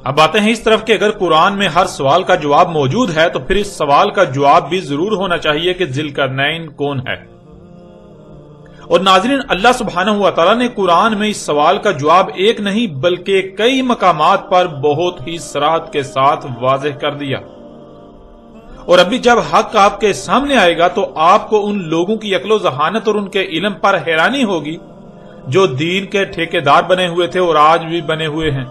اب آتے ہیں اس طرف کہ اگر قرآن میں ہر سوال کا جواب موجود ہے تو پھر اس سوال کا جواب بھی ضرور ہونا چاہیے کہ ذی القرنین کون ہے۔ اور ناظرین، اللہ سبحانہ و تعالیٰ نے قرآن میں اس سوال کا جواب ایک نہیں بلکہ کئی مقامات پر بہت ہی صراحت کے ساتھ واضح کر دیا۔ اور ابھی جب حق آپ کے سامنے آئے گا تو آپ کو ان لوگوں کی عقل و ذہانت اور ان کے علم پر حیرانی ہوگی جو دین کے ٹھیکیدار بنے ہوئے تھے اور آج بھی بنے ہوئے ہیں۔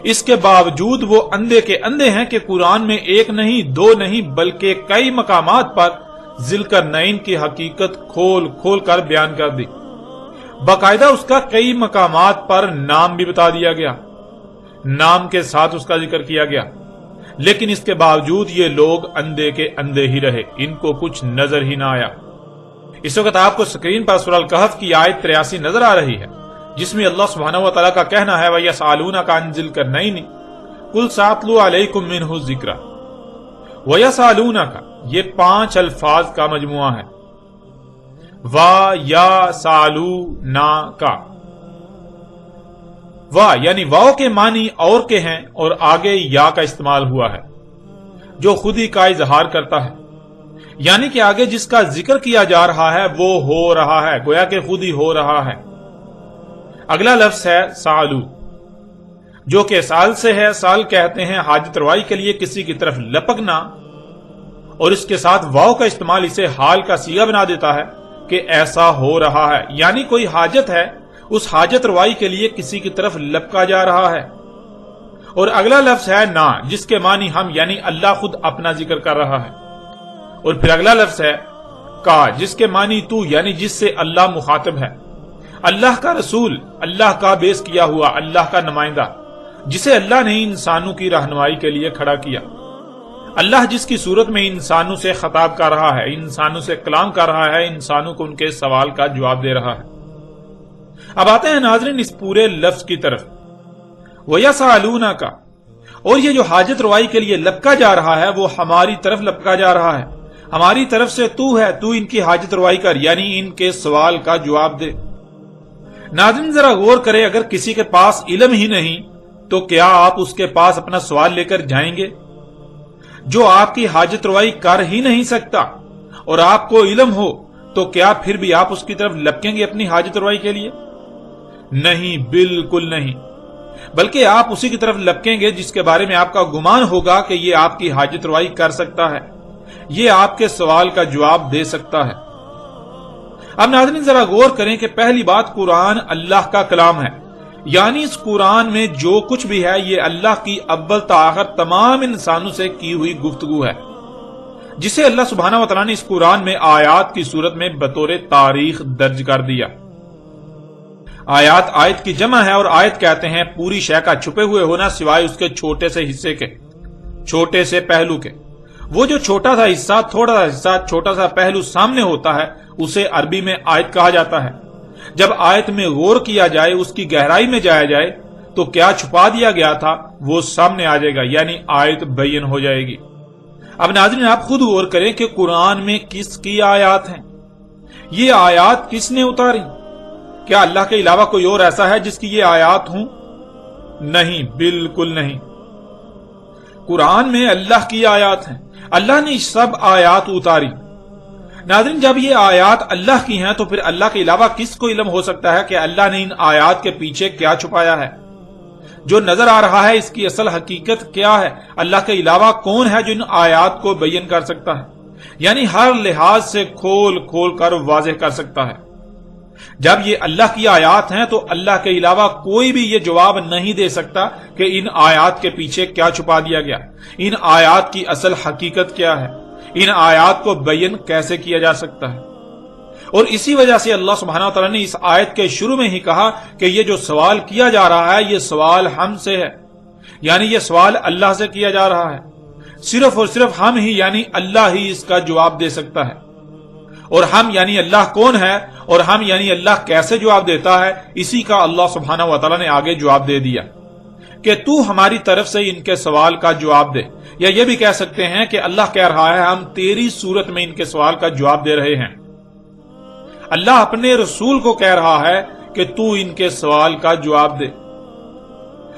اس کے باوجود وہ اندھے کے اندھے ہیں کہ قرآن میں ایک نہیں دو نہیں بلکہ کئی مقامات پر ذی القرنین کی حقیقت کھول کھول کر بیان کر دی۔ باقاعدہ اس کا کئی مقامات پر نام بھی بتا دیا گیا، نام کے ساتھ اس کا ذکر کیا گیا، لیکن اس کے باوجود یہ لوگ اندھے کے اندھے ہی رہے، ان کو کچھ نظر ہی نہ آیا۔ اس وقت آپ کو سکرین پر سورہ الکہف کی آیت 83 نظر آ رہی ہے، جس میں اللہ سبحانہ و تعالیٰ کا کہنا ہے وَيَسْأَلُونَكَ عَنْ ذِي الْقَرْنَيْنِ قُلْ سَأَتْلُو عَلَيْكُم مِّنْهُ ذِكْرًا۔ وَيَسْأَلُونَكَ یہ 5 الفاظ کا مجموعہ ہے۔ وَيَسْأَلُونَكَ، وا یعنی واو کے معنی اور کے ہیں اور آگے یا کا استعمال ہوا ہے جو خود ہی کا اظہار کرتا ہے، یعنی کہ آگے جس کا ذکر کیا جا رہا ہے وہ ہو رہا ہے، گویا کہ خود ہی ہو رہا ہے۔ اگلا لفظ ہے سالو، جو کہ سال سے ہے۔ سال کہتے ہیں حاجت روائی کے لیے کسی کی طرف لپکنا، اور اس کے ساتھ واو کا استعمال اسے حال کا صیغہ بنا دیتا ہے کہ ایسا ہو رہا ہے، یعنی کوئی حاجت ہے، اس حاجت روائی کے لیے کسی کی طرف لپکا جا رہا ہے۔ اور اگلا لفظ ہے نا، جس کے معنی ہم یعنی اللہ خود اپنا ذکر کر رہا ہے۔ اور پھر اگلا لفظ ہے کا، جس کے معنی تو یعنی جس سے اللہ مخاطب ہے، اللہ کا رسول، اللہ کا بیعث کیا ہوا، اللہ کا نمائندہ، جسے اللہ نے انسانوں کی رہنمائی کے لیے کھڑا کیا۔ اللہ جس کی صورت میں انسانوں سے خطاب کر رہا ہے، انسانوں سے کلام کر رہا ہے، انسانوں کو ان کے سوال کا جواب دے رہا ہے۔ اب آتے ہیں ناظرین اس پورے لفظ کی طرف، وَيَسْأَلُونَكَ، اور یہ جو حاجت روائی کے لیے لپکا جا رہا ہے وہ ہماری طرف لپکا جا رہا ہے، ہماری طرف سے تو ہے، تو ان کی حاجت روائی کر، یعنی ان کے سوال کا جواب دے۔ ناظرین ذرا غور کرے، اگر کسی کے پاس علم ہی نہیں تو کیا آپ اس کے پاس اپنا سوال لے کر جائیں گے؟ جو آپ کی حاجت روائی کر ہی نہیں سکتا اور آپ کو علم ہو تو کیا پھر بھی آپ اس کی طرف لپکیں گے اپنی حاجت روائی کے لیے؟ نہیں، بالکل نہیں، بلکہ آپ اسی کی طرف لپکیں گے جس کے بارے میں آپ کا گمان ہوگا کہ یہ آپ کی حاجت روائی کر سکتا ہے، یہ آپ کے سوال کا جواب دے سکتا ہے۔ اب ناظرین ذرا غور کریں کہ پہلی بات، قرآن اللہ کا کلام ہے، یعنی اس قرآن میں جو کچھ بھی ہے یہ اللہ کی اول تا آخر تمام انسانوں سے کی ہوئی گفتگو ہے، جسے اللہ سبحانہ و تعالیٰ نے اس قرآن میں آیات کی صورت میں بطور تاریخ درج کر دیا۔ آیت کی جمع ہے، اور آیت کہتے ہیں پوری شے کا چھپے ہوئے ہونا سوائے اس کے چھوٹے سے حصے کے، چھوٹے سے پہلو کے۔ وہ جو چھوٹا سا حصہ، تھوڑا سا حصہ، چھوٹا سا پہلو سامنے ہوتا ہے اسے عربی میں آیت کہا جاتا ہے۔ جب آیت میں غور کیا جائے، اس کی گہرائی میں جایا جائے تو کیا چھپا دیا گیا تھا وہ سامنے آ جائے گا، یعنی آیت بیان ہو جائے گی۔ اب ناظرین آپ خود غور کریں کہ قرآن میں کس کی آیات ہیں، یہ آیات کس نے اتاری؟ کیا اللہ کے علاوہ کوئی اور ایسا ہے جس کی یہ آیات ہوں؟ نہیں، بالکل نہیں۔ قرآن میں اللہ کی آیات ہیں، اللہ نے سب آیات اتاری۔ ناظرین جب یہ آیات اللہ کی ہیں تو پھر اللہ کے علاوہ کس کو علم ہو سکتا ہے کہ اللہ نے ان آیات کے پیچھے کیا چھپایا ہے؟ جو نظر آ رہا ہے اس کی اصل حقیقت کیا ہے؟ اللہ کے علاوہ کون ہے جو ان آیات کو بیان کر سکتا ہے، یعنی ہر لحاظ سے کھول کھول کر واضح کر سکتا ہے؟ جب یہ اللہ کی آیات ہیں تو اللہ کے علاوہ کوئی بھی یہ جواب نہیں دے سکتا کہ ان آیات کے پیچھے کیا چھپا دیا گیا، ان آیات کی اصل حقیقت کیا ہے، ان آیات کو بیان کیسے کیا جا سکتا ہے۔ اور اسی وجہ سے اللہ سبحانہ وتعالی نے اس آیت کے شروع میں ہی کہا کہ یہ جو سوال کیا جا رہا ہے یہ سوال ہم سے ہے، یعنی یہ سوال اللہ سے کیا جا رہا ہے، صرف اور صرف ہم ہی یعنی اللہ ہی اس کا جواب دے سکتا ہے۔ اور ہم یعنی اللہ کون ہے اور ہم یعنی اللہ کیسے جواب دیتا ہے، اسی کا اللہ سبحانہ وتعالی نے آگے جواب دے دیا کہ تو ہماری طرف سے ان کے سوال کا جواب دے، یا یہ بھی کہہ سکتے ہیں کہ اللہ کہہ رہا ہے ہم تیری صورت میں ان کے سوال کا جواب دے رہے ہیں۔ اللہ اپنے رسول کو کہہ رہا ہے کہ تو ان کے سوال کا جواب دے۔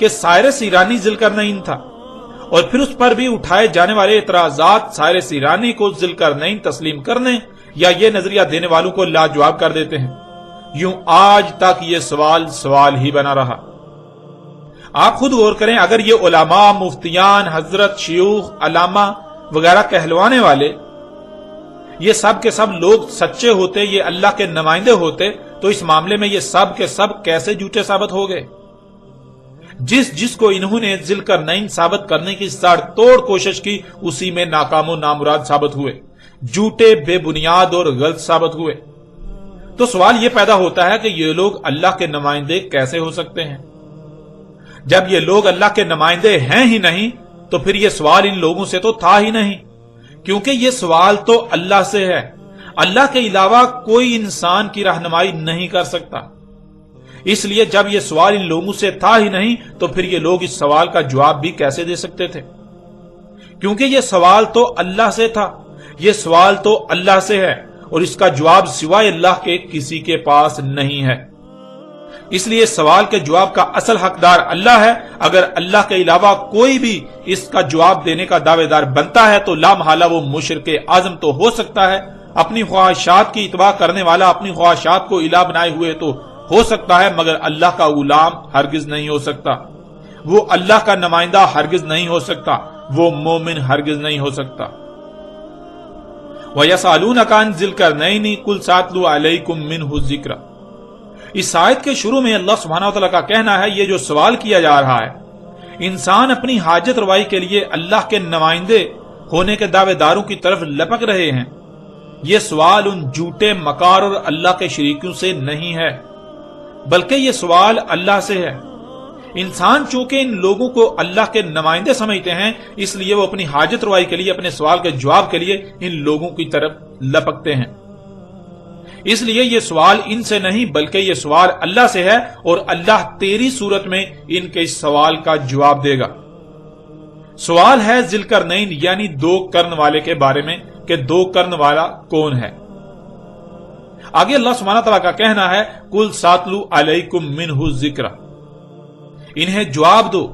کہ سائرس ایرانی ذوالقرنین تھا، اور پھر اس پر بھی اٹھائے جانے والے اعتراضات سائرس ایرانی کو ذوالقرنین تسلیم کرنے یا یہ نظریہ دینے والوں کو لاجواب کر دیتے ہیں۔ یوں آج تک یہ سوال ہی بنا رہا۔ آپ خود غور کریں، اگر یہ علماء، مفتیان، حضرت، شیوخ، علامہ وغیرہ کہلوانے والے یہ سب کے سب لوگ سچے ہوتے، یہ اللہ کے نمائندے ہوتے، تو اس معاملے میں یہ سب کے سب کیسے جھوٹے ثابت ہو گئے؟ جس کو انہوں نے ذوالقرنین ثابت کرنے کی ساڑ توڑ کوشش کی، اسی میں ناکام و نامراد ثابت ہوئے، جھوٹے، بے بنیاد اور غلط ثابت ہوئے۔ تو سوال یہ پیدا ہوتا ہے کہ یہ لوگ اللہ کے نمائندے کیسے ہو سکتے ہیں؟ جب یہ لوگ اللہ کے نمائندے ہیں ہی نہیں تو پھر یہ سوال ان لوگوں سے تو تھا ہی نہیں، کیونکہ یہ سوال تو اللہ سے ہے۔ اللہ کے علاوہ کوئی انسان کی رہنمائی نہیں کر سکتا۔ اس لیے جب یہ سوال ان لوگوں سے تھا ہی نہیں تو پھر یہ لوگ اس سوال کا جواب بھی کیسے دے سکتے تھے؟ کیونکہ یہ سوال تو اللہ سے تھا، یہ سوال تو اللہ سے ہے، اور اس کا جواب سوائے اللہ کے کسی کے پاس نہیں ہے۔ اس لیے سوال کے جواب کا اصل حقدار اللہ ہے۔ اگر اللہ کے علاوہ کوئی بھی اس کا جواب دینے کا دعوے دار بنتا ہے تو لا محالہ وہ مشرک اعظم تو ہو سکتا ہے، اپنی خواہشات کی اتباع کرنے والا اپنی خواہشات کو الہ بنائے ہوئے تو ہو سکتا ہے، مگر اللہ کا غلام ہرگز نہیں ہو سکتا، وہ اللہ کا نمائندہ ہرگز نہیں ہو سکتا، وہ مومن ہرگز نہیں ہو سکتا۔ وَيَسْأَلُونَكَ عَنِ ذِي الْقَرْنَيْنِ قُلْ سَأَتْلُو عَلَيْكُمْ مِنْهُ الذِّكْرَ۔ اس آیت کے شروع میں اللہ سبحانہ وتعالیٰ کا کہنا ہے، یہ جو سوال کیا جا رہا ہے، انسان اپنی حاجت روائی کے لیے اللہ کے نمائندے ہونے کے دعوے داروں کی طرف لپک رہے ہیں۔ یہ سوال ان جھوٹے مکار اور اللہ کے شریکوں سے نہیں ہے، بلکہ یہ سوال اللہ سے ہے۔ انسان چونکہ ان لوگوں کو اللہ کے نمائندے سمجھتے ہیں، اس لیے وہ اپنی حاجت روائی کے لیے، اپنے سوال کے جواب کے لیے ان لوگوں کی طرف لپکتے ہیں۔ اس لیے یہ سوال ان سے نہیں بلکہ یہ سوال اللہ سے ہے، اور اللہ تیری صورت میں ان کے اس سوال کا جواب دے گا۔ سوال ہے ذوالقرنین یعنی دو کرن والے کے بارے میں کہ دو کرن والا کون ہے۔ آگے اللہ سبحانہ تعالیٰ کا کہنا ہے، قُلْ سَأَتْلُو عَلَيْكُمْ مِنْهُ الذِّكْرَ۔ انہیں جواب دو،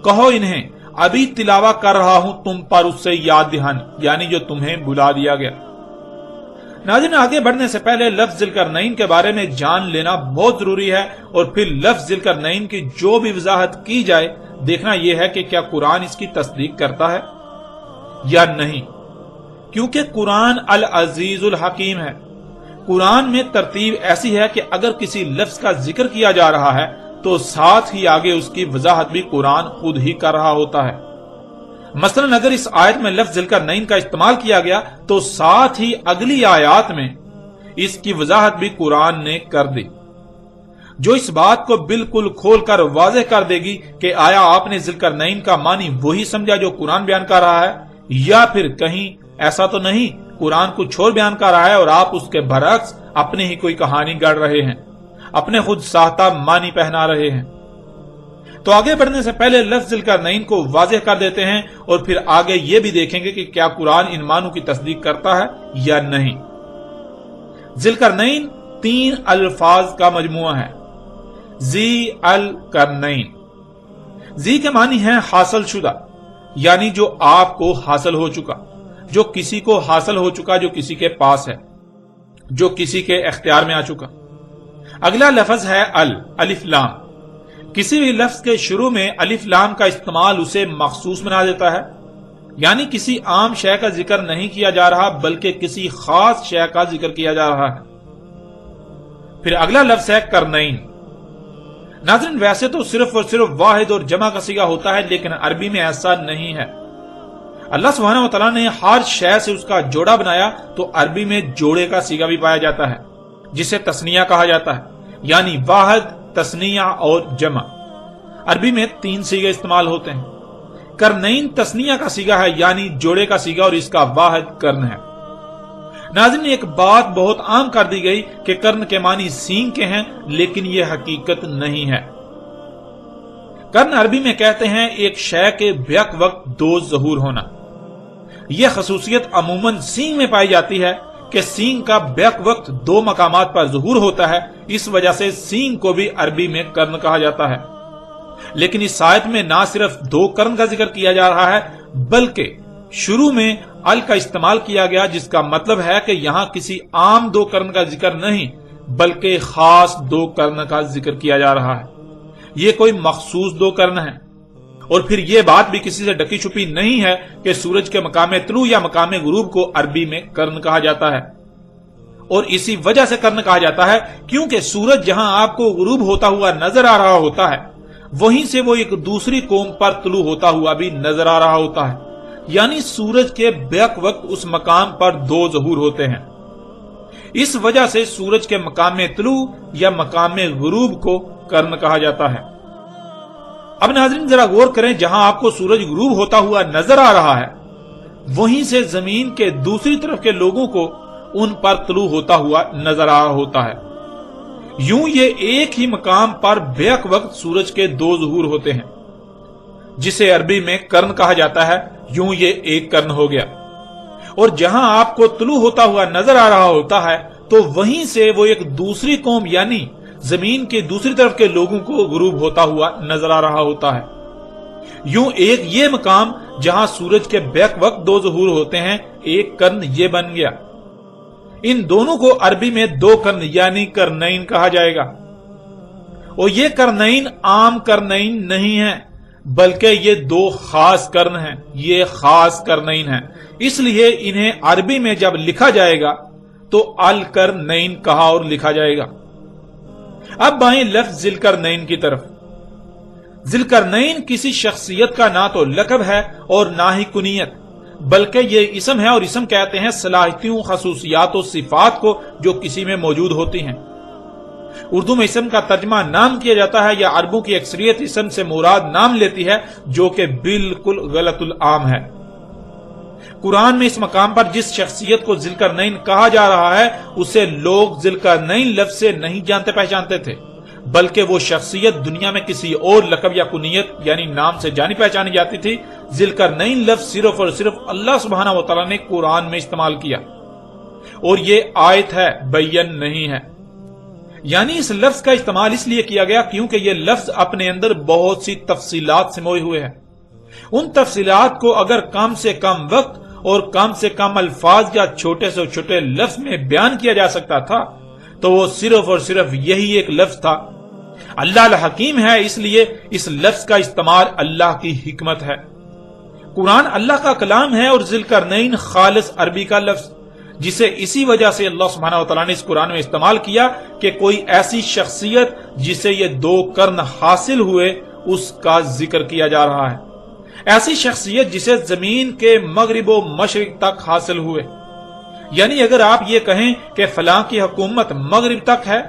کہو انہیں ابھی تلاوہ کر رہا ہوں تم پر اس سے یاد دہانی، یعنی جو تمہیں بلا دیا گیا۔ ناظرین، آگے بڑھنے سے پہلے لفظ ذوالقرنین کے بارے میں جان لینا بہت ضروری ہے، اور پھر لفظ ذوالقرنین کی جو بھی وضاحت کی جائے دیکھنا یہ ہے کہ کیا قرآن اس کی تصدیق کرتا ہے یا نہیں، کیونکہ قرآن العزیز الحکیم ہے۔ قرآن میں ترتیب ایسی ہے کہ اگر کسی لفظ کا ذکر کیا جا رہا ہے تو ساتھ ہی آگے اس کی وضاحت بھی قرآن خود ہی کر رہا ہوتا ہے۔ مثلا اگر اس آیت میں لفظ ذوالقرنین کا استعمال کیا گیا تو ساتھ ہی اگلی آیات میں اس کی وضاحت بھی قرآن نے کر دی، جو اس بات کو بالکل کھول کر واضح کر دے گی کہ آیا آپ نے ذوالقرنین کا معنی وہی سمجھا جو قرآن بیان کر رہا ہے، یا پھر کہیں ایسا تو نہیں قرآن کچھ اور بیان کر رہا ہے اور آپ اس کے برعکس اپنے ہی کوئی کہانی گڑھ رہے ہیں، اپنے خود ساختہ معنی پہنا رہے ہیں۔ تو آگے بڑھنے سے پہلے لفظ ذوالقرنین کو واضح کر دیتے ہیں، اور پھر آگے یہ بھی دیکھیں گے کہ کیا قرآن ان معنوں کی تصدیق کرتا ہے یا نہیں۔ ذوالقرنین 3 الفاظ کا مجموعہ ہے۔ ذی القرنین، ذی کے معنی ہے حاصل شدہ، یعنی جو آپ کو حاصل ہو چکا، جو کسی کو حاصل ہو چکا، جو کسی کے پاس ہے، جو کسی کے اختیار میں آ چکا۔ اگلا لفظ ہے الف لام۔ کسی بھی لفظ کے شروع میں الف لام کا استعمال اسے مخصوص بنا دیتا ہے، یعنی کسی عام شے کا ذکر نہیں کیا جا رہا بلکہ کسی خاص شے کا ذکر کیا جا رہا ہے۔ پھر اگلا لفظ ہے کرنین۔ ناظرین، ویسے تو صرف اور صرف واحد اور جمع کا صیغہ ہوتا ہے، لیکن عربی میں ایسا نہیں ہے۔ اللہ سبحانہ وتعالیٰ نے ہر شے سے اس کا جوڑا بنایا، تو عربی میں جوڑے کا صیغہ بھی پایا جاتا ہے جسے تثنیہ کہا جاتا ہے، یعنی واحد، تثنیہ اور جمع۔ عربی میں 3 صیغے استعمال ہوتے ہیں۔ کرنین تثنیہ کا صیغہ ہے، یعنی جوڑے کا صیغہ، اور اس کا واحد کرن ہے۔ ناظرین، ایک بات بہت عام کر دی گئی کہ کرن کے معنی سینگ کے ہیں، لیکن یہ حقیقت نہیں ہے۔ کرن عربی میں کہتے ہیں ایک شے کے بیک وقت 2 ظہور ہونا۔ یہ خصوصیت عموماً سینگ میں پائی جاتی ہے کہ سینگ کا بیک وقت 2 مقامات پر ظہور ہوتا ہے، اس وجہ سے سینگ کو بھی عربی میں کرن کہا جاتا ہے۔ لیکن اس آیت میں نہ صرف دو قرن کا ذکر کیا جا رہا ہے بلکہ شروع میں ال کا استعمال کیا گیا، جس کا مطلب ہے کہ یہاں کسی عام دو قرن کا ذکر نہیں بلکہ خاص دو قرن کا ذکر کیا جا رہا ہے۔ یہ کوئی مخصوص دو قرن ہے، اور پھر یہ بات بھی کسی سے ڈکی چھپی نہیں ہے کہ سورج کے مقام طلوع یا مقام غروب کو عربی میں قرن کہا جاتا ہے، اور اسی وجہ سے قرن کہا جاتا ہے کیونکہ سورج جہاں آپ کو غروب ہوتا ہوا نظر آ رہا ہوتا ہے وہیں سے وہ ایک دوسری قوم پر طلوع ہوتا ہوا بھی نظر آ رہا ہوتا ہے، یعنی سورج کے بیک وقت اس مقام پر دو ظہور ہوتے ہیں۔ اس وجہ سے سورج کے مقام طلوع یا مقام غروب کو قرن کہا جاتا ہے۔ اب ناظرین ذرا غور کریں، جہاں آپ کو سورج غروب ہوتا ہوا نظر آ رہا ہے وہیں سے زمین کے دوسری طرف کے لوگوں کو ان پر طلوع ہوتا ہوا نظر آ رہا ہوتا ہے۔ یوں یہ ایک ہی مقام پر بیک وقت سورج کے دو ظہور ہوتے ہیں، جسے عربی میں قرن کہا جاتا ہے۔ یوں یہ ایک قرن ہو گیا، اور جہاں آپ کو طلوع ہوتا ہوا نظر آ رہا ہوتا ہے تو وہیں سے وہ ایک دوسری قوم یعنی زمین کے دوسری طرف کے لوگوں کو غروب ہوتا ہوا نظر آ رہا ہوتا ہے۔ یوں ایک یہ مقام جہاں سورج کے بیک وقت دو ظہور ہوتے ہیں، ایک قرن یہ بن گیا۔ ان دونوں کو عربی میں دو قرن یعنی قرنین کہا جائے گا، اور یہ قرنین عام قرنین نہیں ہیں بلکہ یہ دو خاص قرن ہیں، یہ خاص قرنین ہیں، اس لیے انہیں عربی میں جب لکھا جائے گا تو القرنین کہا اور لکھا جائے گا۔ اب آئیں لفظ ذی القرنین کی طرف۔ ذی القرنین کسی شخصیت کا نہ تو لقب ہے اور نہ ہی کنیت، بلکہ یہ اسم ہے، اور اسم کہتے ہیں صلاحیتوں، خصوصیات و صفات کو جو کسی میں موجود ہوتی ہیں۔ اردو میں اسم کا ترجمہ نام کیا جاتا ہے، یا عربوں کی اکثریت اسم سے مراد نام لیتی ہے، جو کہ بالکل غلط العام ہے۔ قرآن میں اس مقام پر جس شخصیت کو ذی القرنین کہا جا رہا ہے اسے لوگ ذی القرنین لفظ سے نہیں جانتے پہچانتے تھے، بلکہ وہ شخصیت دنیا میں کسی اور لقب یا کنیت یعنی نام سے جانی پہچانی جاتی تھی۔ ذی القرنین لفظ صرف اور صرف اللہ سبحانہ و تعالیٰ نے قرآن میں استعمال کیا، اور یہ آیت ہے، بیان نہیں ہے۔ یعنی اس لفظ کا استعمال اس لیے کیا گیا کیونکہ یہ لفظ اپنے اندر بہت سی تفصیلات سموئے ہوئے ہیں۔ ان تفصیلات کو اگر کم سے کم وقت اور کم سے کم الفاظ یا چھوٹے سے چھوٹے لفظ میں بیان کیا جا سکتا تھا تو وہ صرف اور صرف یہی ایک لفظ تھا۔ اللہ الحکیم ہے، اس لیے اس لفظ کا استعمال اللہ کی حکمت ہے۔ قرآن اللہ کا کلام ہے، اور ذی القرنین خالص عربی کا لفظ، جسے اسی وجہ سے اللہ سبحانہ وتعالیٰ نے اس قرآن میں استعمال کیا کہ کوئی ایسی شخصیت جسے یہ دو قرن حاصل ہوئے اس کا ذکر کیا جا رہا ہے، ایسی شخصیت جسے زمین کے مغرب و مشرق تک حاصل ہوئے۔ یعنی اگر آپ یہ کہیں کہ فلاں کی حکومت مغرب تک ہے،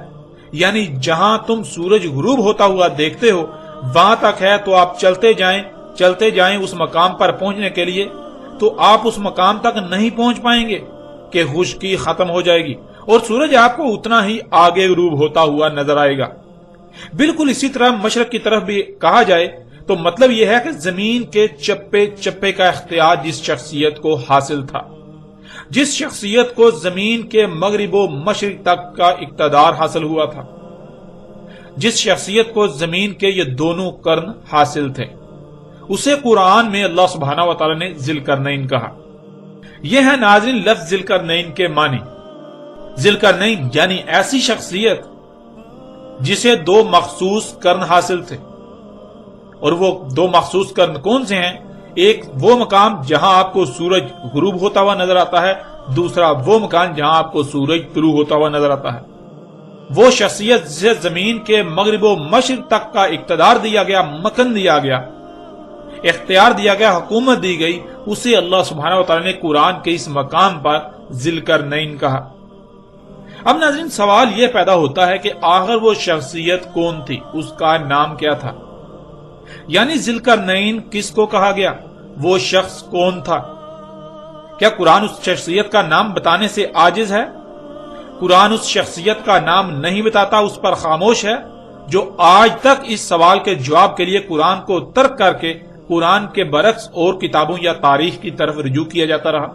یعنی جہاں تم سورج غروب ہوتا ہوا دیکھتے ہو وہاں تک ہے، تو آپ چلتے جائیں اس مقام پر پہنچنے کے لیے، تو آپ اس مقام تک نہیں پہنچ پائیں گے کہ خشکی ختم ہو جائے گی اور سورج آپ کو اتنا ہی آگے غروب ہوتا ہوا نظر آئے گا۔ بالکل اسی طرح مشرق کی طرف بھی کہا جائے تو مطلب یہ ہے کہ زمین کے چپے چپے کا اختیار جس شخصیت کو حاصل تھا، جس شخصیت کو زمین کے مغرب و مشرق تک کا اقتدار حاصل ہوا تھا، جس شخصیت کو زمین کے یہ دونوں قرن حاصل تھے، اسے قرآن میں اللہ سبحانہ و تعالی نے ذی القرنین کہا۔ یہ ہے ناظرین لفظ ذی القرنین کے معنی۔ ذی القرنین یعنی ایسی شخصیت جسے دو مخصوص قرن حاصل تھے، اور وہ دو مخصوص قرن کون سے ہیں؟ ایک وہ مقام جہاں آپ کو سورج غروب ہوتا ہوا نظر آتا ہے، دوسرا وہ مقام جہاں آپ کو سورج طلوع ہوتا ہوا نظر آتا ہے۔ وہ شخصیت جسے زمین کے مغرب و مشرق تک کا اقتدار دیا گیا، مکن دیا گیا، اختیار دیا گیا، حکومت دی گئی، اسے اللہ سبحانہ و تعالی نے قرآن کے اس مقام پر ذی القرنین کہا۔ اب ناظرین سوال یہ پیدا ہوتا ہے کہ آخر وہ شخصیت کون تھی، اس کا نام کیا تھا؟ یعنی ذی القرنین کس کو کہا گیا، وہ شخص کون تھا؟ کیا قرآن اس شخصیت کا نام بتانے سے عاجز ہے؟ قرآن اس شخصیت کا نام نہیں بتاتا، اس پر خاموش ہے، جو آج تک اس سوال کے جواب کے لیے قرآن کو ترک کر کے قرآن کے برعکس اور کتابوں یا تاریخ کی طرف رجوع کیا جاتا رہا۔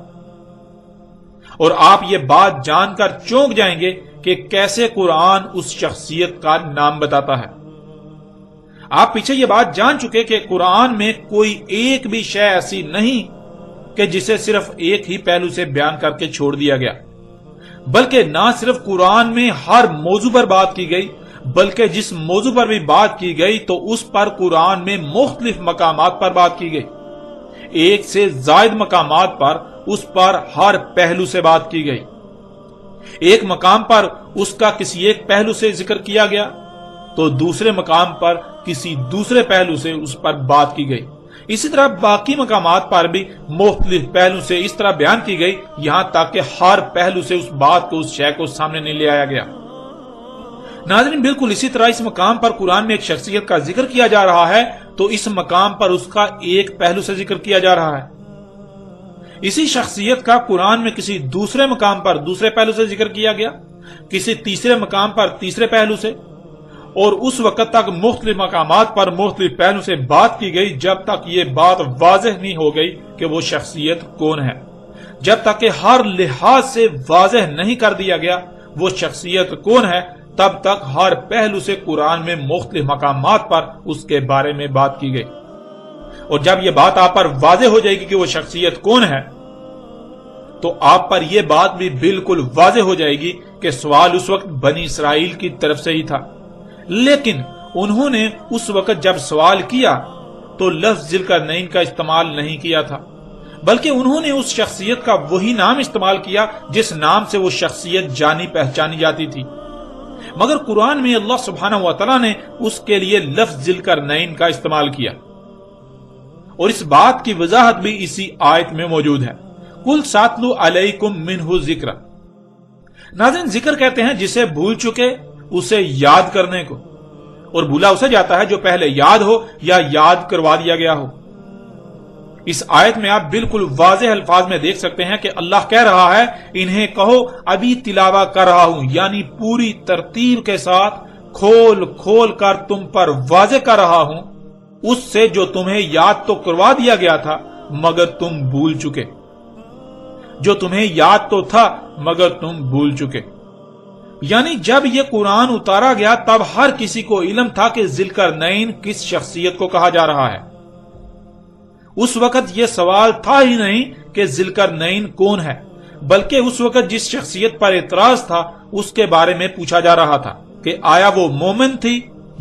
اور آپ یہ بات جان کر چونک جائیں گے کہ کیسے قرآن اس شخصیت کا نام بتاتا ہے۔ آپ پیچھے یہ بات جان چکے کہ قرآن میں کوئی ایک بھی شے ایسی نہیں کہ جسے صرف ایک ہی پہلو سے بیان کر کے چھوڑ دیا گیا، بلکہ نہ صرف قرآن میں ہر موضوع پر بات کی گئی، بلکہ جس موضوع پر بھی بات کی گئی تو اس پر قرآن میں مختلف مقامات پر بات کی گئی، ایک سے زائد مقامات پر اس پر ہر پہلو سے بات کی گئی۔ ایک مقام پر اس کا کسی ایک پہلو سے ذکر کیا گیا تو دوسرے مقام پر کسی دوسرے پہلو سے اس پر بات کی گئی، اسی طرح باقی مقامات پر بھی مختلف پہلو سے اس طرح بیان کی گئی، یہاں تک کہ ہر پہلو سے اس بات کو، اس شے کو سامنے نہیں لے آیا گیا۔ ناظرین، بالکل اسی طرح اس مقام پر قرآن میں ایک شخصیت کا ذکر کیا جا رہا ہے تو اس مقام پر اس کا ایک پہلو سے ذکر کیا جا رہا ہے۔ اسی شخصیت کا قرآن میں کسی دوسرے مقام پر دوسرے پہلو سے ذکر کیا گیا، کسی تیسرے مقام پر تیسرے پہلو سے، اور اس وقت تک مختلف مقامات پر مختلف پہلو سے بات کی گئی جب تک یہ بات واضح نہیں ہو گئی کہ وہ شخصیت کون ہے، جب تک کہ ہر لحاظ سے واضح نہیں کر دیا گیا وہ شخصیت کون ہے، تب تک ہر پہلو سے قرآن میں مختلف مقامات پر اس کے بارے میں بات کی گئی۔ اور جب یہ بات آپ پر واضح ہو جائے گی کہ وہ شخصیت کون ہے تو آپ پر یہ بات بھی بالکل واضح ہو جائے گی کہ سوال اس وقت بنی اسرائیل کی طرف سے ہی تھا، لیکن انہوں نے اس وقت جب سوال کیا تو لفظ ذوالقرنین کا استعمال نہیں کیا تھا، بلکہ انہوں نے اس شخصیت کا وہی نام استعمال کیا جس نام سے وہ شخصیت جانی پہچانی جاتی تھی، مگر قرآن میں اللہ سبحانہ و تعالیٰ نے اس کے لیے لفظ ذوالقرنین کا استعمال کیا، اور اس بات کی وضاحت بھی اسی آیت میں موجود ہے۔ قُلْ سَأَتْلُو عَلَيْكُمْ مِنْهُ ذِکْرًا۔ ناظرین، ذکر کہتے ہیں جسے بھول چکے اسے یاد کرنے کو، اور بھولا اسے جاتا ہے جو پہلے یاد ہو یا یاد کروا دیا گیا ہو۔ اس آیت میں آپ بالکل واضح الفاظ میں دیکھ سکتے ہیں کہ اللہ کہہ رہا ہے انہیں کہو ابھی تلاوہ کر رہا ہوں، یعنی پوری ترتیب کے ساتھ کھول کھول کر تم پر واضح کر رہا ہوں اس سے جو تمہیں یاد تو کروا دیا گیا تھا مگر تم بھول چکے، جو تمہیں یاد تو تھا مگر تم بھول چکے۔ یعنی جب یہ قرآن اتارا گیا تب ہر کسی کو علم تھا کہ ذوالقرنین کس شخصیت کو کہا جا رہا ہے۔ اس وقت یہ سوال تھا ہی نہیں کہ ذوالقرنین کون ہے، بلکہ اس وقت جس شخصیت پر اعتراض تھا اس کے بارے میں پوچھا جا رہا تھا کہ آیا وہ مومن تھی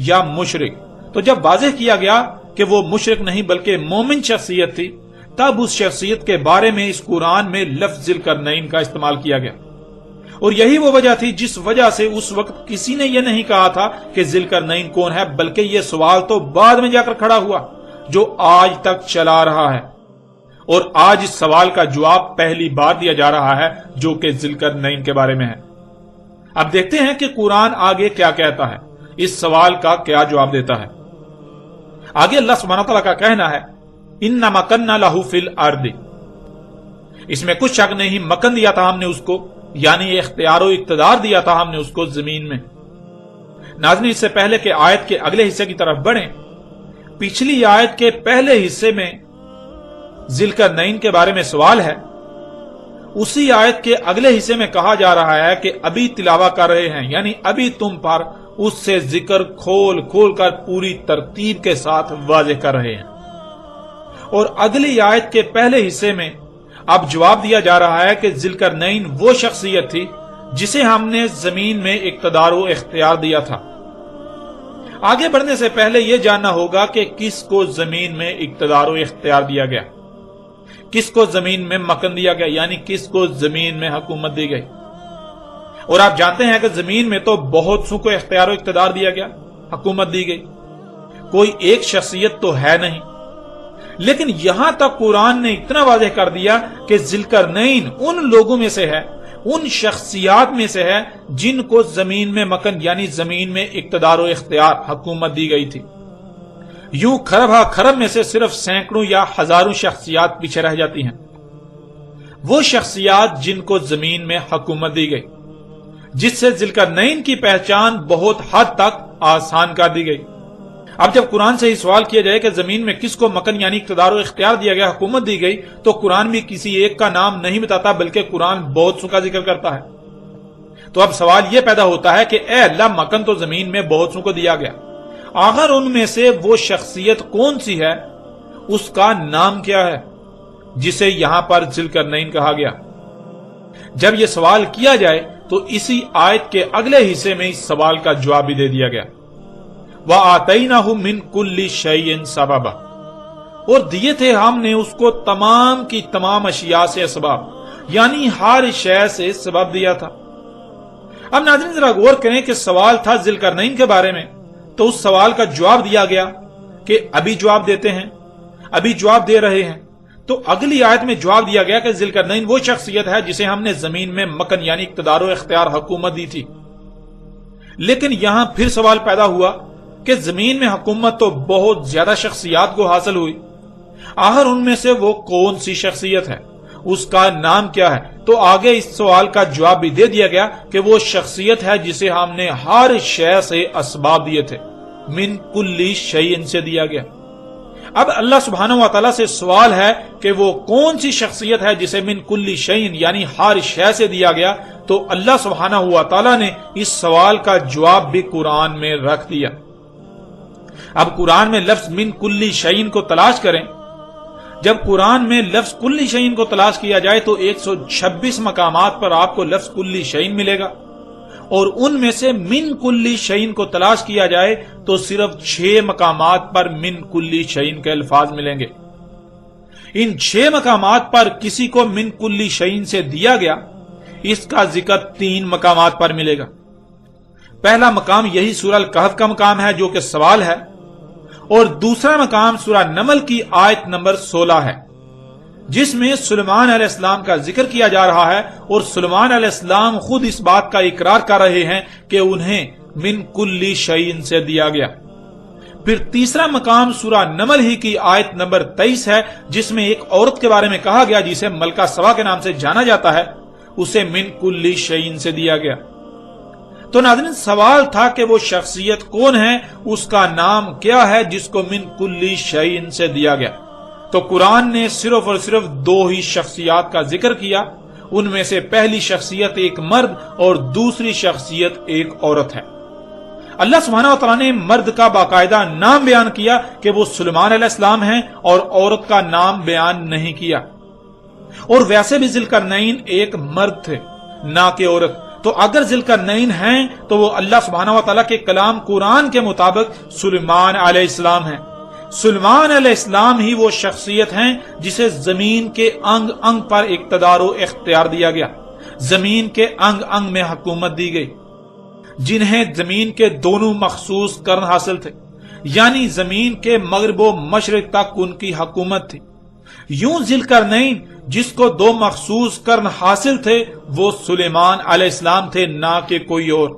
یا مشرک۔ تو جب واضح کیا گیا کہ وہ مشرک نہیں بلکہ مومن شخصیت تھی، تب اس شخصیت کے بارے میں اس قرآن میں لفظ ذوالقرنین کا استعمال کیا گیا، اور یہی وہ وجہ تھی جس وجہ سے اس وقت کسی نے یہ نہیں کہا تھا کہ ذوالقرنین کون ہے، بلکہ یہ سوال تو بعد میں جا کر کھڑا ہوا جو آج تک چلا رہا ہے، اور آج اس سوال کا جواب پہلی بار دیا جا رہا ہے جو کہ ذوالقرنین کے بارے میں ہے۔ اب دیکھتے ہیں کہ قرآن آگے کیا کہتا ہے، اس سوال کا کیا جواب دیتا ہے۔ آگے اللہ سبحانہ تعالیٰ کا کہنا ہے اِنَّ مَكَنَّا لَهُ فِي الْأَرْضِ، اس میں کچھ شک نہیں مکن دیا تھا ہم نے اس کو، یعنی اختیار و اقتدار دیا تھا ہم نے اس کو زمین میں۔ ناظرین، اس سے پہلے کہ آیت کے اگلے حصے کی طرف بڑھیں، پچھلی آیت کے پہلے حصے میں ذوالقرنین کے بارے میں سوال ہے، اسی آیت کے اگلے حصے میں کہا جا رہا ہے کہ ابھی تلاوہ کر رہے ہیں، یعنی ابھی تم پر اس سے ذکر کھول کھول کر پوری ترتیب کے ساتھ واضح کر رہے ہیں۔ اور اگلی آیت کے پہلے حصے میں اب جواب دیا جا رہا ہے کہ ذوالقرنین وہ شخصیت تھی جسے ہم نے زمین میں اقتدار و اختیار دیا تھا۔ آگے بڑھنے سے پہلے یہ جاننا ہوگا کہ کس کو زمین میں اقتدار و اختیار دیا گیا، کس کو زمین میں مکن دیا گیا، یعنی کس کو زمین میں حکومت دی گئی۔ اور آپ جانتے ہیں کہ زمین میں تو بہت سو کو اختیار و اقتدار دیا گیا، حکومت دی گئی، کوئی ایک شخصیت تو ہے نہیں، لیکن یہاں تک قرآن نے اتنا واضح کر دیا کہ ذوالقرنین ان لوگوں میں سے ہے، ان شخصیات میں سے ہے جن کو زمین میں مکن یعنی زمین میں اقتدار و اختیار حکومت دی گئی تھی۔ یوں کھرب ہا کھرب میں سے صرف سینکڑوں یا ہزاروں شخصیات پیچھے رہ جاتی ہیں، وہ شخصیات جن کو زمین میں حکومت دی گئی، جس سے ذوالقرنین کی پہچان بہت حد تک آسان کر دی گئی۔ اب جب قرآن سے ہی سوال کیا جائے کہ زمین میں کس کو مکن یعنی اقتدار و اختیار دیا گیا، حکومت دی گئی، تو قرآن بھی کسی ایک کا نام نہیں بتاتا بلکہ قرآن بہت سو کا ذکر کرتا ہے۔ تو اب سوال یہ پیدا ہوتا ہے کہ اے اللہ، مکن تو زمین میں بہت سو کو دیا گیا، آخر ان میں سے وہ شخصیت کون سی ہے، اس کا نام کیا ہے جسے یہاں پر ذوالقرنین کہا گیا؟ جب یہ سوال کیا جائے تو اسی آیت کے اگلے حصے میں اس سوال کا جواب بھی دے دیا گیا، وَآتَيْنَاهُ مِن كُلِّ شَيْءٍ سَبَبًا، اور دیے تھے ہم نے اس کو تمام کی تمام اشیاء سے اسباب، یعنی ہر شے سے سبب دیا تھا۔ اب ناظرین ذرا غور کریں کہ سوال تھا ذوالقرنین کے بارے میں، تو اس سوال کا جواب دیا گیا کہ ابھی جواب دیتے ہیں، ابھی جواب دے رہے ہیں۔ تو اگلی آیت میں جواب دیا گیا کہ ذوالقرنین وہ شخصیت ہے جسے ہم نے زمین میں مکن یعنی اقتدار و اختیار حکومت دی تھی۔ لیکن یہاں پھر سوال پیدا ہوا کہ زمین میں حکومت تو بہت زیادہ شخصیات کو حاصل ہوئی، آخر ان میں سے وہ کون سی شخصیت ہے، اس کا نام کیا ہے؟ تو آگے اس سوال کا جواب بھی دے دیا گیا کہ وہ شخصیت ہے جسے ہم نے ہر شے سے اسباب دیے تھے، من کلی شیء سے دیا گیا۔ اب اللہ سبحانہ و تعالیٰ سے سوال ہے کہ وہ کون سی شخصیت ہے جسے من کلی شیء یعنی ہر شے سے دیا گیا، تو اللہ سبحانہ و تعالیٰ نے اس سوال کا جواب بھی قرآن میں رکھ دیا۔ اب قرآن میں لفظ من کلی شیء کو تلاش کریں، جب قرآن میں لفظ کلی شیء کو تلاش کیا جائے تو 126 مقامات پر آپ کو لفظ کلی شیء ملے گا، اور ان میں سے من کلی شیء کو تلاش کیا جائے تو صرف 6 مقامات پر من کلی شیء کے الفاظ ملیں گے۔ ان 6 مقامات پر کسی کو من کلی شیء سے دیا گیا، اس کا ذکر 3 مقامات پر ملے گا۔ پہلا مقام یہی سورہ الکہف کا مقام ہے جو کہ سوال ہے، اور دوسرا مقام سورہ نمل کی آیت نمبر 16 ہے، جس میں سلیمان علیہ السلام کا ذکر کیا جا رہا ہے، اور سلیمان علیہ السلام خود اس بات کا اقرار کر رہے ہیں کہ انہیں من کلی شیء سے دیا گیا۔ پھر تیسرا مقام سورہ نمل ہی کی آیت نمبر 23 ہے، جس میں ایک عورت کے بارے میں کہا گیا جسے ملکہ سبا کے نام سے جانا جاتا ہے، اسے من کلی شیء سے دیا گیا۔ تو ناظرین سوال تھا کہ وہ شخصیت کون ہے، اس کا نام کیا ہے جس کو من کلی شیء سے دیا گیا؟ تو قرآن نے صرف اور صرف 2 ہی شخصیات کا ذکر کیا، ان میں سے پہلی شخصیت ایک مرد اور دوسری شخصیت ایک عورت ہے۔ اللہ سبحانہ و تعالیٰ نے مرد کا باقاعدہ نام بیان کیا کہ وہ سلیمان علیہ السلام ہیں، اور عورت کا نام بیان نہیں کیا، اور ویسے بھی ذوالقرنین ایک مرد تھے نہ کہ عورت۔ تو اگر ذوالقرنین ہیں تو وہ اللہ سبحانہ و تعالیٰ کے کلام قرآن کے مطابق سلیمان علیہ السلام ہیں۔ سلیمان علیہ السلام ہی وہ شخصیت ہیں جسے زمین کے انگ انگ پر اقتدار و اختیار دیا گیا، زمین کے انگ انگ میں حکومت دی گئی، جنہیں زمین کے دونوں مخصوص کرن حاصل تھے، یعنی زمین کے مغرب و مشرق تک ان کی حکومت تھی۔ یوں ذوالقرنین جس کو 2 مخصوص کرن حاصل تھے وہ سلیمان علیہ السلام تھے، نہ کہ کوئی اور۔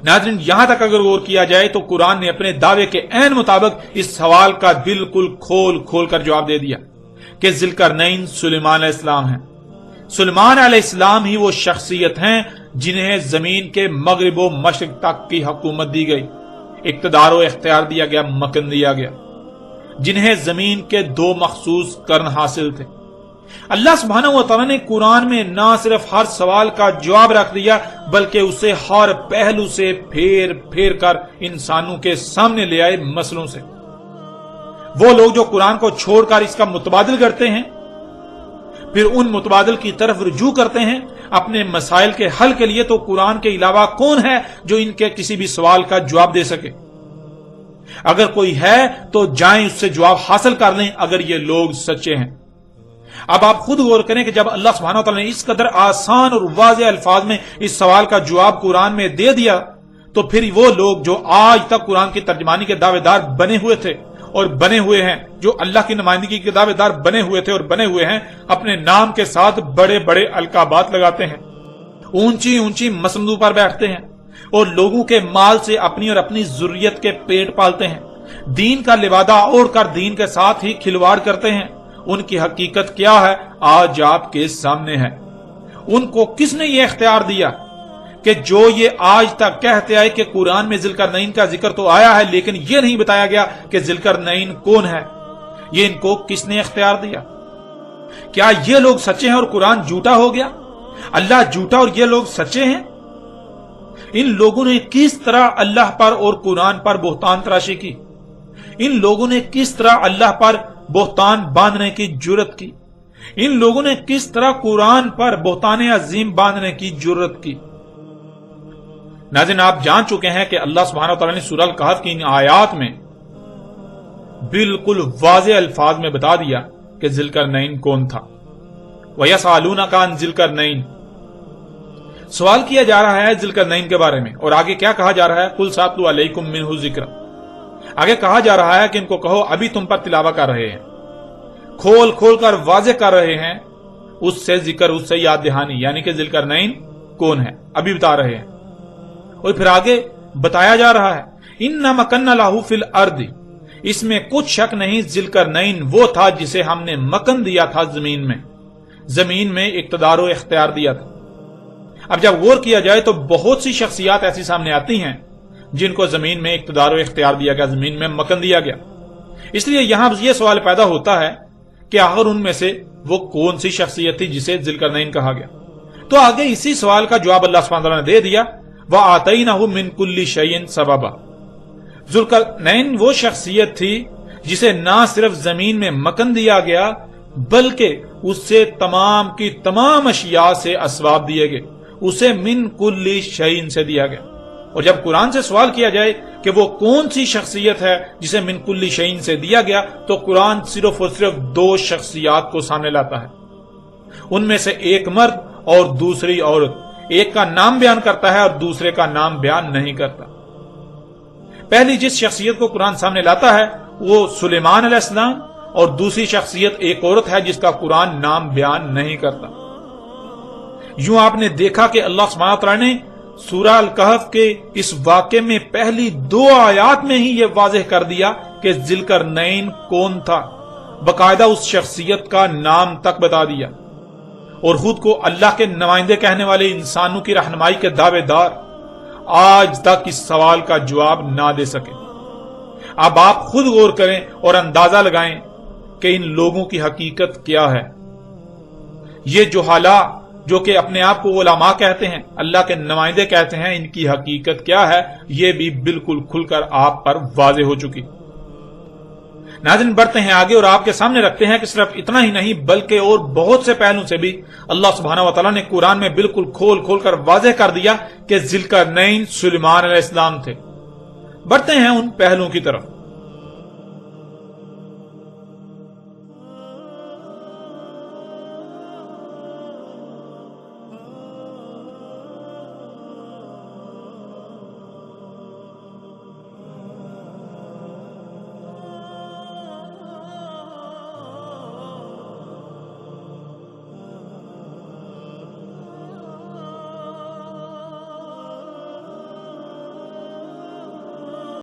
ناظرین یہاں تک اگر غور کیا جائے تو قرآن نے اپنے دعوے کے عین مطابق اس سوال کا بالکل کھول کر جواب دے دیا کہ ذوالقرنین سلیمان علیہ السلام ہیں۔ سلیمان علیہ السلام ہی وہ شخصیت ہیں جنہیں زمین کے مغرب و مشرق تک کی حکومت دی گئی، اقتدار و اختیار دیا گیا، مکن دیا گیا، جنہیں زمین کے 2 مخصوص کرن حاصل تھے۔ اللہ سبحانہ و تعالیٰ نے قرآن میں نہ صرف ہر سوال کا جواب رکھ دیا بلکہ اسے ہر پہلو سے پھیر کر انسانوں کے سامنے لے آئے مسئلوں سے۔ وہ لوگ جو قرآن کو چھوڑ کر اس کا متبادل کرتے ہیں، پھر ان متبادل کی طرف رجوع کرتے ہیں اپنے مسائل کے حل کے لیے، تو قرآن کے علاوہ کون ہے جو ان کے کسی بھی سوال کا جواب دے سکے؟ اگر کوئی ہے تو جائیں اس سے جواب حاصل کر لیں اگر یہ لوگ سچے ہیں۔ اب آپ خود غور کریں کہ جب اللہ سبحانہ وتعالی نے اس قدر آسان اور واضح الفاظ میں اس سوال کا جواب قرآن میں دے دیا، تو پھر وہ لوگ جو آج تک قرآن کی ترجمانی کے دعوے دار بنے ہوئے تھے اور بنے ہوئے ہیں، جو اللہ کی نمائندگی کے دعوے دار بنے ہوئے تھے اور بنے ہوئے ہیں، اپنے نام کے ساتھ بڑے بڑے القابات لگاتے ہیں، اونچی اونچی مسندوں پر بیٹھتے ہیں، اور لوگوں کے مال سے اپنی اور اپنی ذریت کے پیٹ پالتے ہیں، دین کا لبادہ اوڑھ کر دین کے ساتھ ہی کھلواڑ کرتے ہیں۔ ان کی حقیقت کیا ہے آج آپ کے سامنے ہے۔ ان کو کس نے یہ اختیار دیا کہ جو یہ آج تک کہتے آئے کہ قرآن میں ذوالقرنین کا ذکر تو آیا ہے لیکن یہ نہیں بتایا گیا کہ ذوالقرنین کون ہے؟ یہ ان کو کس نے اختیار دیا؟ کیا یہ لوگ سچے ہیں اور قرآن جھوٹا ہو گیا؟ اللہ جھوٹا اور یہ لوگ سچے ہیں؟ ان لوگوں نے کس طرح اللہ پر اور قرآن پر بہتان تراشی کی، ان لوگوں نے کس طرح اللہ پر بہتان باندھنے کی جرت کی، ان لوگوں نے کس طرح قرآن پر بہتان عظیم باندھنے کی جرت کی۔ ناظرین، آپ جان چکے ہیں کہ اللہ سبحانہ وتعالی نے سورہ الکہف کی ان آیات میں بالکل واضح الفاظ میں بتا دیا کہ ذی القرنین کون تھا۔ وَيَسْأَلُونَكَ عَنْ ذِي الْقَرْنَيْنِ، سوال کیا جا رہا ہے ذی القرنین کے بارے میں، اور آگے کیا کہا جا رہا ہے؟ قُلْ سَأَتْلُو عَلَيْكُم مِّنْهُ ذِکْرًا، آگے کہا جا رہا ہے کہ ان کو کہو ابھی تم پر تلاوت کر رہے ہیں، کھول کھول کر واضح کر رہے ہیں اس سے ذکر، اس سے یاد دہانی، یعنی کہ ذی القرنین کون ہے ابھی بتا رہے ہیں۔ اور پھر آگے بتایا جا رہا ہے اِنَّا مَكَنَّا لَهُ فِي الْأَرْضِ، اس میں کچھ شک نہیں ذی القرنین وہ تھا جسے ہم نے مکن دیا تھا زمین میں اقتدار و اختیار دیا تھا۔ اب جب غور کیا جائے تو بہت سی شخصیات ایسی سامنے آتی ہیں جن کو زمین میں اقتدار و اختیار دیا گیا، زمین میں مکن دیا گیا۔ اس لیے یہاں یہ سوال پیدا ہوتا ہے کہ آخر ان میں سے وہ کون سی شخصیت تھی جسے ذی القرنین کہا گیا؟ تو آگے اسی سوال کا جواب اللہ سبحانہ وتعالی نے دے دیا، وَآتَيْنَهُ مِن كُلِّ شَيْءٍ سَبَبًا، ذی القرنین وہ شخصیت تھی جسے نہ صرف زمین میں مکن دیا گیا بلکہ اس سے تمام کی تمام اشیاء سے اسباب دیے گئے، اسے من کل شیء سے دیا گیا۔ اور جب قرآن سے سوال کیا جائے کہ وہ کون سی شخصیت ہے جسے من کل شیء سے دیا گیا، تو قرآن صرف اور صرف دو شخصیات کو سامنے لاتا ہے، ان میں سے ایک مرد اور دوسری عورت، ایک کا نام بیان کرتا ہے اور دوسرے کا نام بیان نہیں کرتا۔ پہلی جس شخصیت کو قرآن سامنے لاتا ہے وہ سلیمان علیہ السلام، اور دوسری شخصیت ایک عورت ہے جس کا قرآن نام بیان نہیں کرتا۔ یوں آپ نے دیکھا کہ اللہ سبحانہ وتعالی نے سورہ الکہف کے اس واقعے میں پہلی 2 آیات میں ہی یہ واضح کر دیا کہ ذی القرنین کون تھا، باقاعدہ اس شخصیت کا نام تک بتا دیا، اور خود کو اللہ کے نمائندے کہنے والے انسانوں کی رہنمائی کے دعوے دار آج تک اس سوال کا جواب نہ دے سکے۔ اب آپ خود غور کریں اور اندازہ لگائیں کہ ان لوگوں کی حقیقت کیا ہے۔ یہ جہالا جو کہ اپنے آپ کو علماء کہتے ہیں، اللہ کے نمائندے کہتے ہیں، ان کی حقیقت کیا ہے یہ بھی بالکل کھل کر آپ پر واضح ہو چکی۔ ناظرین، بڑھتے ہیں آگے اور آپ کے سامنے رکھتے ہیں کہ صرف اتنا ہی نہیں بلکہ اور بہت سے پہلوں سے بھی اللہ سبحانہ وتعالی نے قرآن میں بالکل کھول کھول کر واضح کر دیا کہ ذی القرنین سلیمان علیہ السلام تھے۔ بڑھتے ہیں ان پہلوں کی طرف۔